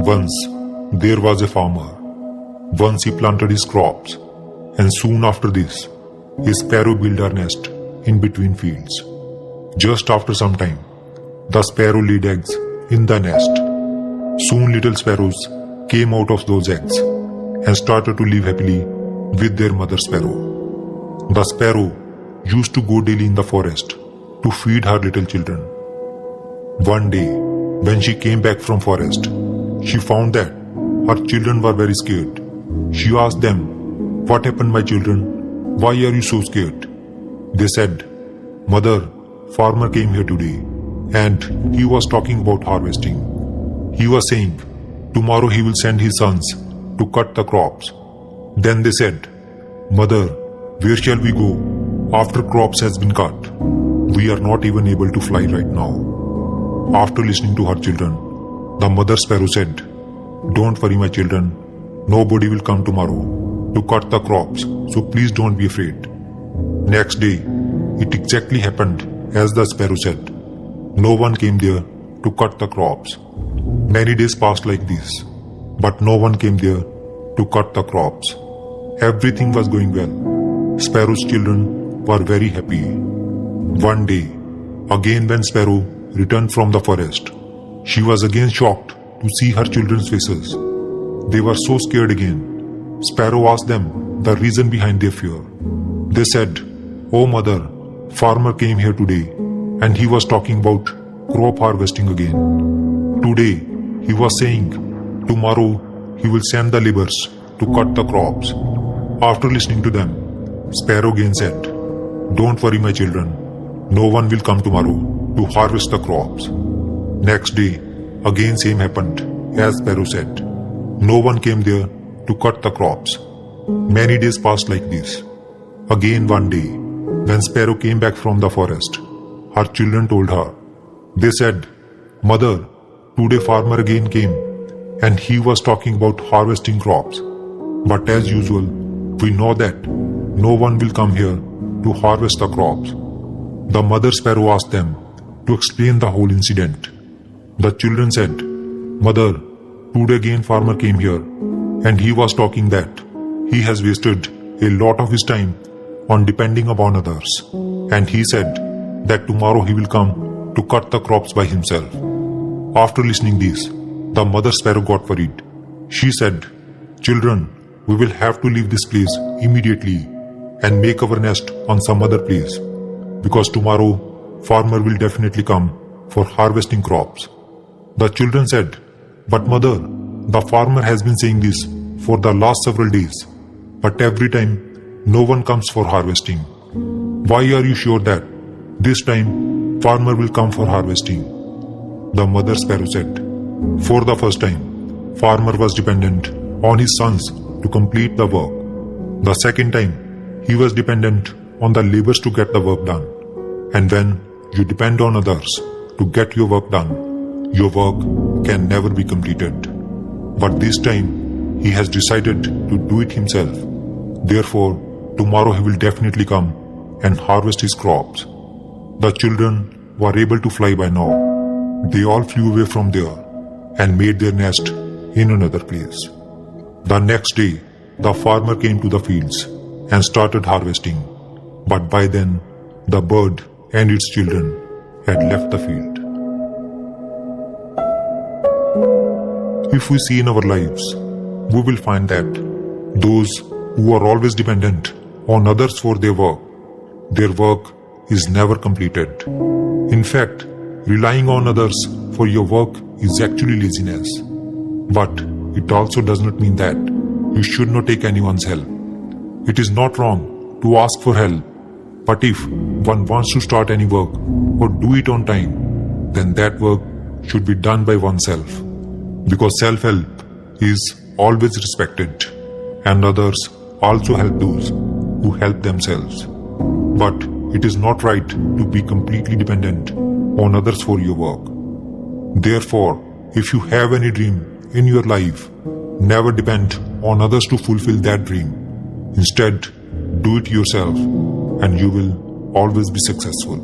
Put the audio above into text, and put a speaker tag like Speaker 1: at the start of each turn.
Speaker 1: Once there was a farmer. Once he planted his crops, and soon after this, a sparrow built her nest in between fields. Just after some time, the sparrow laid eggs in the nest. Soon little sparrows came out of those eggs and started to live happily with their mother sparrow. The sparrow used to go daily in the forest to feed her little children. One day, when she came back from forest, she found that her children were very scared. She asked them, "What happened, my children? Why are you so scared?" They said, "Mother, farmer came here today and he was talking about harvesting. He was saying, tomorrow he will send his sons to cut the crops." Then they said, "Mother, where shall we go after crops has been cut? We are not even able to fly right now." After listening to her children, the mother sparrow said, "Don't worry, my children. Nobody will come tomorrow to cut the crops, so please don't be afraid." Next day, it exactly happened as the sparrow said. No one came there to cut the crops. Many days passed like this, but no one came there to cut the crops. Everything was going well. Sparrow's children were very happy. One day, again when Sparrow returned from the forest, she was again shocked to see her children's faces. They were so scared again. Sparrow asked them the reason behind their fear. They said, "Oh mother, farmer came here today and he was talking about crop harvesting again. Today he was saying tomorrow he will send the laborers to cut the crops." After listening to them, Sparrow again said, "Don't worry, my children. No one will come tomorrow to harvest the crops." Next day, again same happened as Sparrow said. No one came there to cut the crops. Many days passed like this. Again one day, when Sparrow came back from the forest, her children told her. They said, "Mother, today farmer again came and he was talking about harvesting crops. But as usual, we know that no one will come here to harvest the crops." The mother sparrow asked them to explain the whole incident. The children said, "Mother, today again farmer came here and he was talking that he has wasted a lot of his time on depending upon others. And he said that tomorrow he will come to cut the crops by himself." After listening this, the mother sparrow got worried. She said, "Children, we will have to leave this place immediately and make our nest on some other place, because tomorrow farmer will definitely come for harvesting crops." The children said, "But mother, the farmer has been saying this for the last several days, but every time no one comes for harvesting. Why are you sure that this time farmer will come for harvesting?" The mother sparrow said, "For the first time, farmer was dependent on his sons to complete the work. The second time, he was dependent on the laborers to get the work done. And when you depend on others to get your work done, your work can never be completed. But this time, he has decided to do it himself. Therefore, tomorrow he will definitely come and harvest his crops." The children were able to fly by now. They all flew away from there and made their nest in another place. The next day, the farmer came to the fields and started harvesting. But by then, the bird and its children had left the field. If we see in our lives, we will find that those who are always dependent on others for their work is never completed. In fact, relying on others for your work is actually laziness. But it also does not mean that you should not take anyone's help. It is not wrong to ask for help, but if one wants to start any work or do it on time, then that work should be done by oneself. Because self-help is always respected, and others also help those who help themselves. But it is not right to be completely dependent on others for your work. Therefore, if you have any dream in your life, never depend on others to fulfill that dream. Instead, do it yourself and you will always be successful.